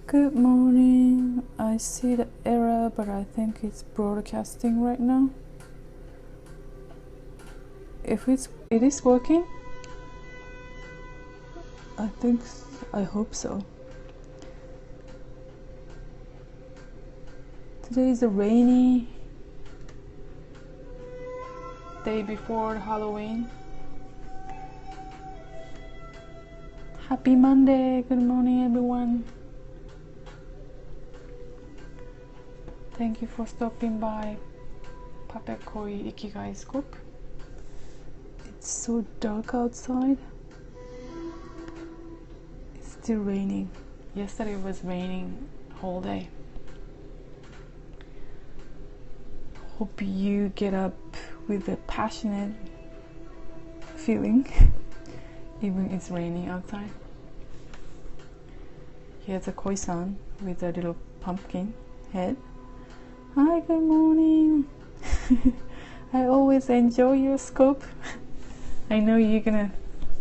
Good morning. I see the error, but I think it's broadcasting right now. If it is working, I hope so. Today is a rainy day before Halloween. Happy Monday. Good morning, everyone. Thank you for stopping by Papekoi Ikigai Scoop. It's so dark outside. It's still raining. Yesterday it was raining whole day. Hope you get up with a passionate feeling even it's raining outside. Here's a koi-san with a little pumpkin head. Hi, good morning. I always enjoy your scope. I know you're gonna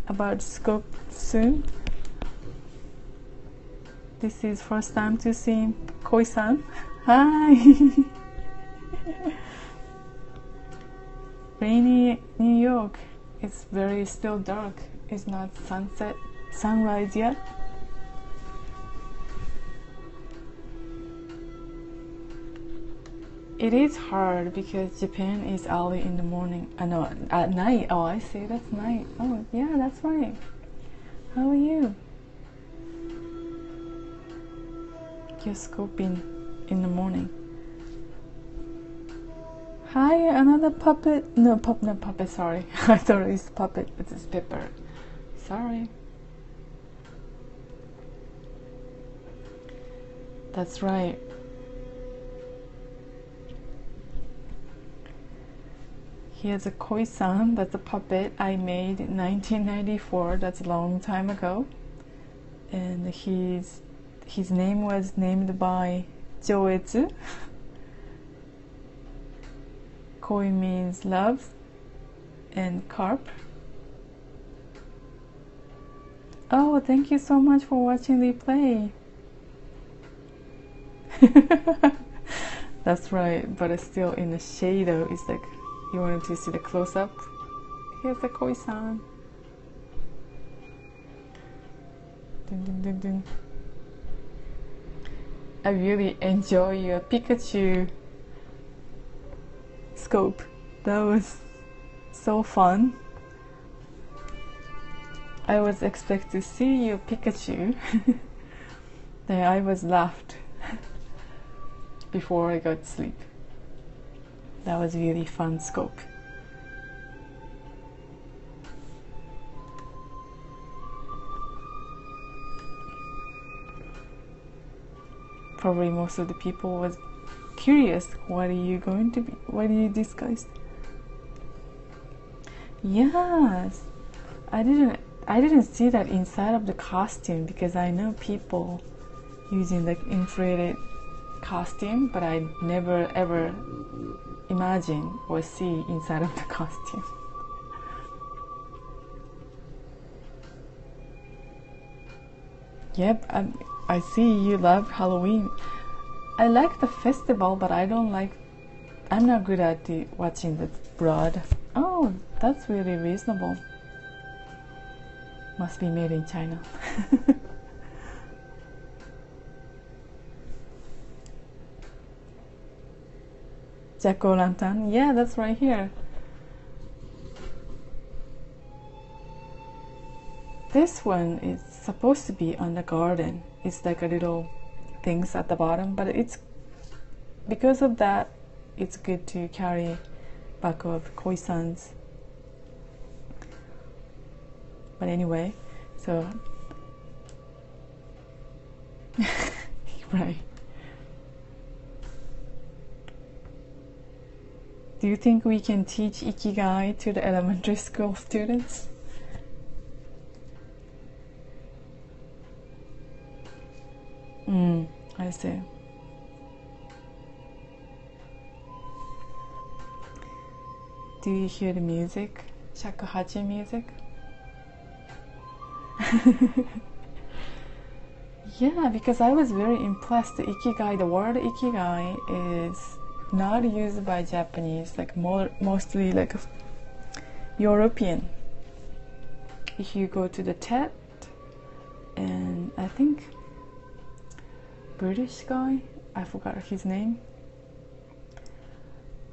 about scope soon. This is first time to see koi-san. Hi. Rainy New York. It's very still dark. It's not sunrise yet. It is hard because Japan is early in the morning. No, at night. Oh, I see. That's night. Oh, yeah, that's right. How are you? You're scoping in the morning. Hi, another puppet. No, not puppet. Sorry, I thought it was puppet. It's Pepper. Sorry. That's right. Here's a koi-san. That's a puppet I made in 1994. That's a long time ago. And his name was named by Joetsu. Koi means love, and carp. Oh, thank you so much for watching the play. That's right, but it's still in the shadow. It's like you wanted to see the close-up. Here's the koi-san. Dun, dun, dun, dun. I really enjoy your Pikachu scope. That was so fun. I was expecting to see your Pikachu. Then I was laughed before I got to sleep. That was really fun scope. Probably most of the people was curious, what are you going to be, what do you discuss? Yes, I didn't see that inside of the costume because I know people using like infrared costume, but I never ever imagine or see inside of the costume. Yep, I see you love Halloween. I like the festival, but I'm not good at watching the blood. Oh, that's really reasonable. Must be made in China. Jack-o'-lantern, yeah, that's right here. This one is supposed to be on the garden. It's like a little things at the bottom, but it's because of that it's good to carry back of koi-sans. But anyway, so right. Do you think we can teach Ikigai to the elementary school students? I see. Do you hear the music? Shakuhachi music? Yeah, because I was very impressed. The Ikigai, the word Ikigai is not used by Japanese, like mostly like European. If you go to the TED, and I think British guy, I forgot his name.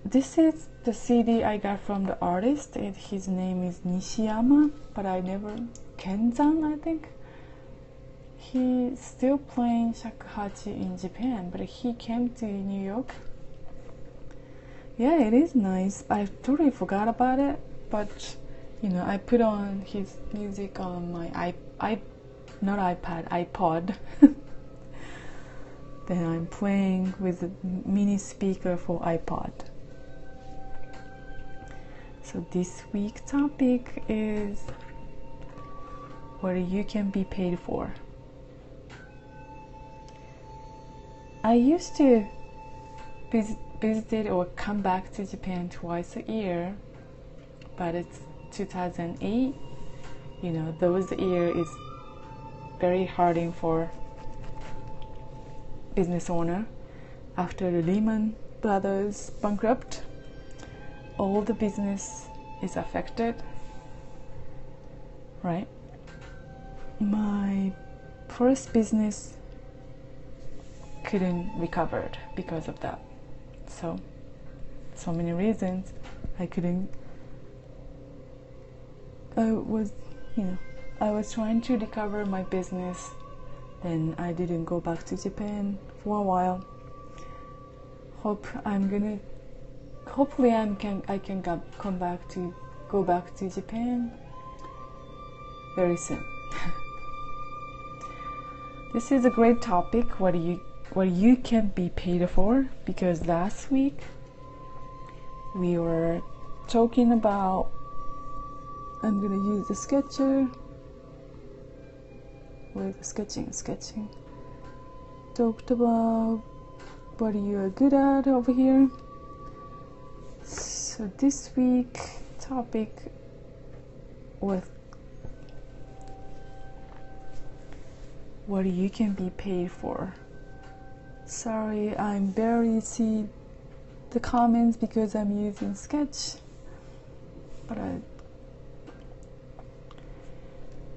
This is the CD I got from the artist, and his name is Nishiyama, but I never, Kenzan, I think. He's still playing shakuhachi in Japan, but he came to New York. Yeah, it is nice. I totally forgot about it, but you know, I put on his music on my iPod. Then I'm playing with a mini speaker for iPod. So this week's topic is what you can be paid for. I used to visit or come back to Japan twice a year, but it's 2008. You know, those year is very hard for business owner. After the Lehman Brothers bankrupt, all the business is affected, right? My first business couldn't recover because of that. So many reasons I couldn't. I was trying to recover my business. Then I didn't go back to Japan for a while. Hopefully I can go back to Japan very soon. This is a great topic. What you can be paid for, because last week we were talking about, I'm gonna use the sketcher with sketching. Talked about what you are good at over here. So this week topic was what you can be paid for. Sorry, I barely see the comments because I'm using Sketch, but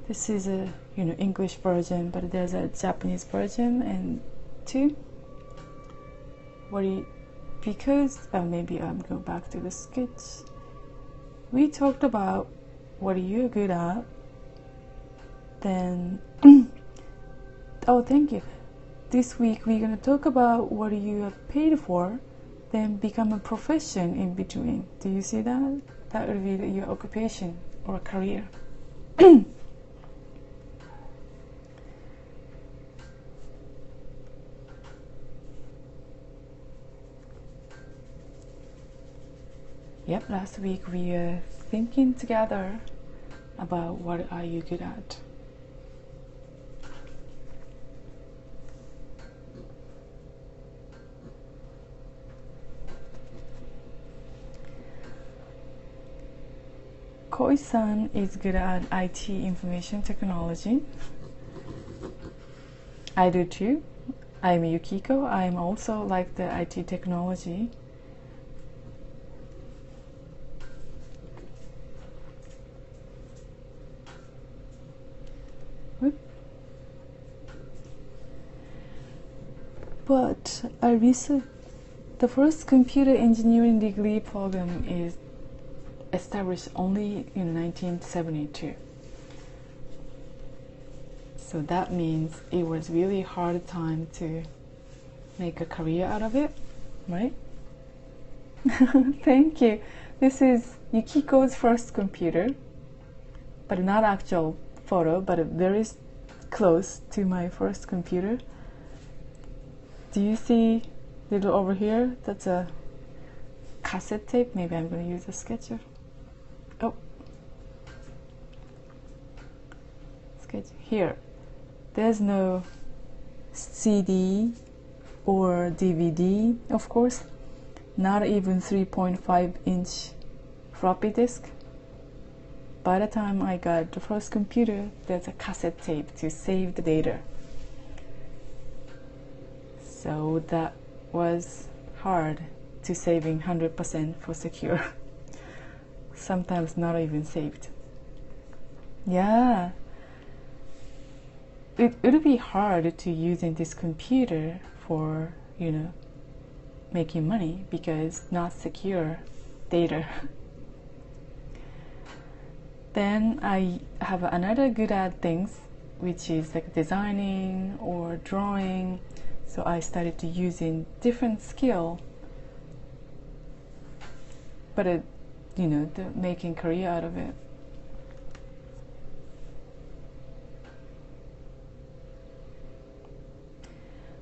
this is a English version, but there's a Japanese version and too. Maybe I'm going back to the sketch. We talked about what you're good at. Then, oh, thank you. This week we're going to talk about what you are paid for, then become a profession in between. Do you see that? That would be your occupation or career. Yep, last week we were thinking together about what are you good at. Koi-san is good at IT, information technology. I do too. I'm Yukiko. I'm also like the IT technology. But the first computer engineering degree program is established only in 1972. So that means it was really hard time to make a career out of it, right? Thank you. This is Yukiko's first computer, but not actual photo, but very close to my first computer. Do you see little over here? That's a cassette tape. Maybe I'm going to use a sketcher. Oh, sketch here. There's no CD or DVD, of course. Not even 3.5-inch floppy disk. By the time I got the first computer, there's a cassette tape to save the data. So that was hard to saving 100% for secure. Sometimes not even saved. Yeah, it would be hard to using this computer for, you know, making money because not secure data. Then I have another good at things, which is like designing or drawing. So I started to using different skill, but it, you know, making career out of it.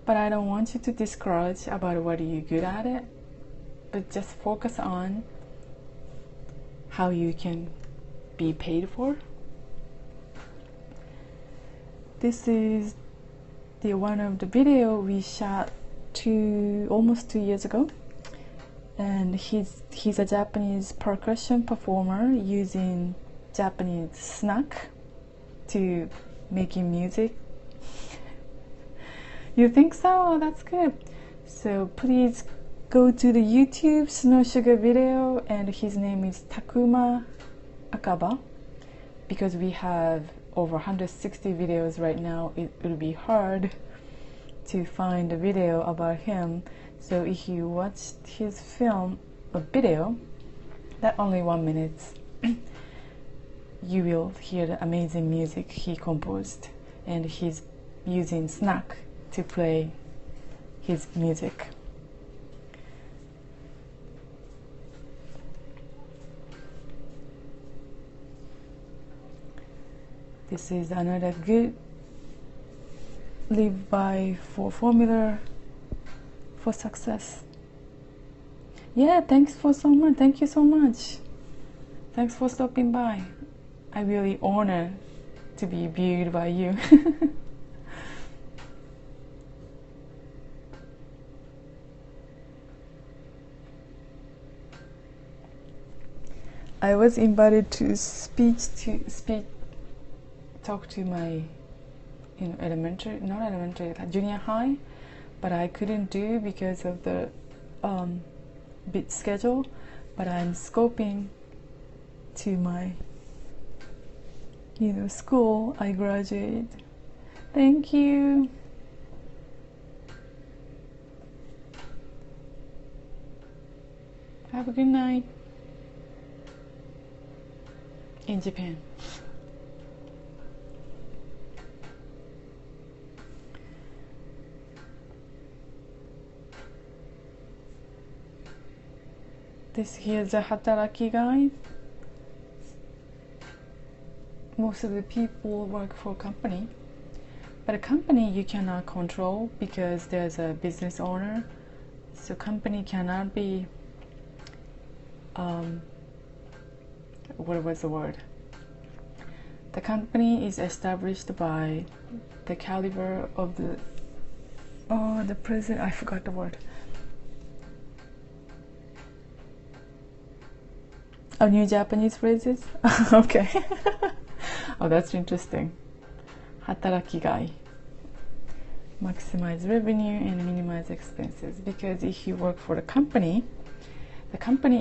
But I don't want you to discourage about what you're good at it, but just focus on how you can be paid for. This is the one of the video we shot almost 2 years ago, and he's a Japanese percussion performer using Japanese snack to making music. You think so? Oh, that's good. So please go to the YouTube SnowSugarVideo, and his name is Takuma Akaba. Because we have over 160 videos right now, it will be hard to find a video about him. So if you watch his film or video, that only 1 minute, you will hear the amazing music he composed, and he's using snack to play his music. This is another good live by for formula for success. Yeah, thanks for so much. Thank you so much. Thanks for stopping by. I really honored to be viewed by you. I was invited to talk to my, you know, not elementary, junior high, but I couldn't do because of the bit schedule. But I'm scoping to my, you know, school I graduate. Thank you. Have a good night in Japan. This here is a IKIGAI. Most of the people work for a company, but a company you cannot control because there's a business owner. So company cannot be what was the word? The company is established by the caliber of the president. I forgot the word. Oh, new Japanese phrases? Okay. Oh, that's interesting. Hatarakigai. Maximize revenue and minimize expenses. Because if you work for the company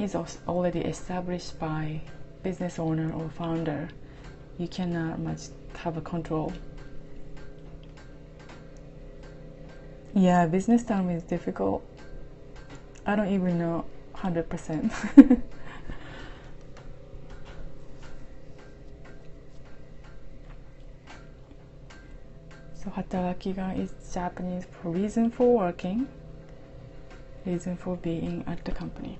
is already established by business owner or founder. You cannot much have a control. Yeah, business term is difficult. I don't even know 100%. So hatarakiga is Japanese for reason for working, reason for being at the company.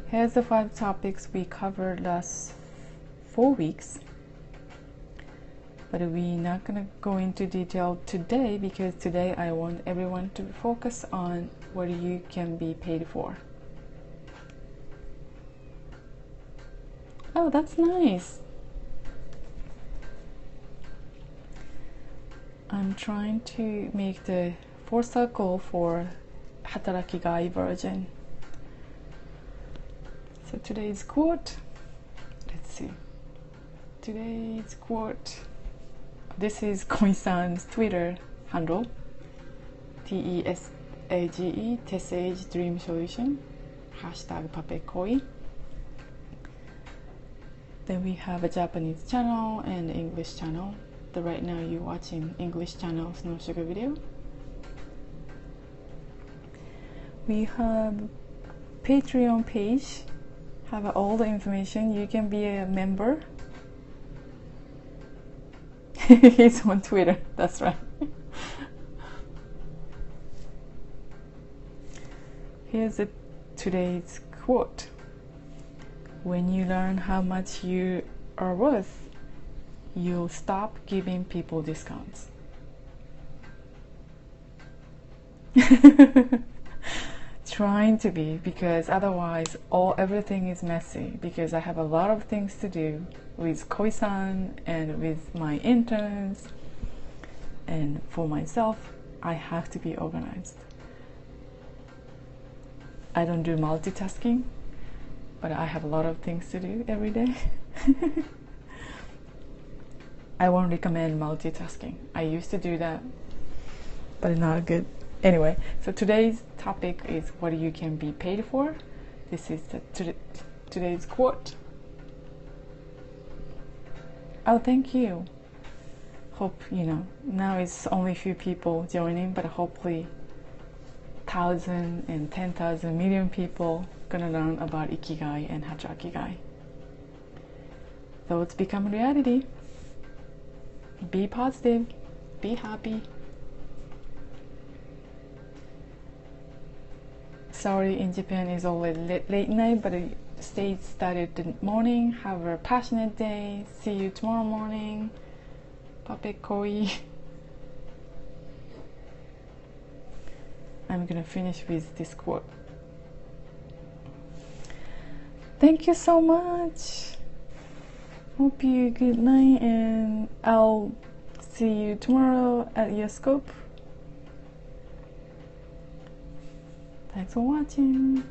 Here's the 5 topics we covered last 4 weeks. But we're not going to go into detail today because today I want everyone to focus on what you can be paid for. Oh, that's nice. I'm trying to make the 4 circle for Hatarakigai version. So today's quote: see. Today's quote. This is Koi-san's Twitter handle. TESAGE, TESAGE Dream Solution. Hashtag #PapeKoi. Then we have a Japanese channel and English channel. Right now you're watching English channel SnowSugarVideo. We have Patreon page. Have all the information. You can be a member. It's on Twitter. That's right. Here's today's quote. When you learn how much you are worth, you'll stop giving people discounts. Trying to be, because otherwise everything is messy, because I have a lot of things to do with Koi-san and with my interns, and for myself I have to be organized. I don't do multitasking, but I have a lot of things to do every day. I won't recommend multitasking. I used to do that, but it's not good. Anyway, so today's topic is what you can be paid for. This is today's quote. Oh, thank you. Hope, now it's only a few people joining, but hopefully 1,000 and 10,000 million people gonna learn about Ikigai and Hachikigai. So it's become reality. Be positive, be happy. Sorry, in Japan is always late night, but the States started the morning. Have a passionate day. See you tomorrow morning. #PapeKoi. I'm gonna finish with this quote. Thank you so much. Hope you good night, and I'll see you tomorrow at your scope. Thanks for watching.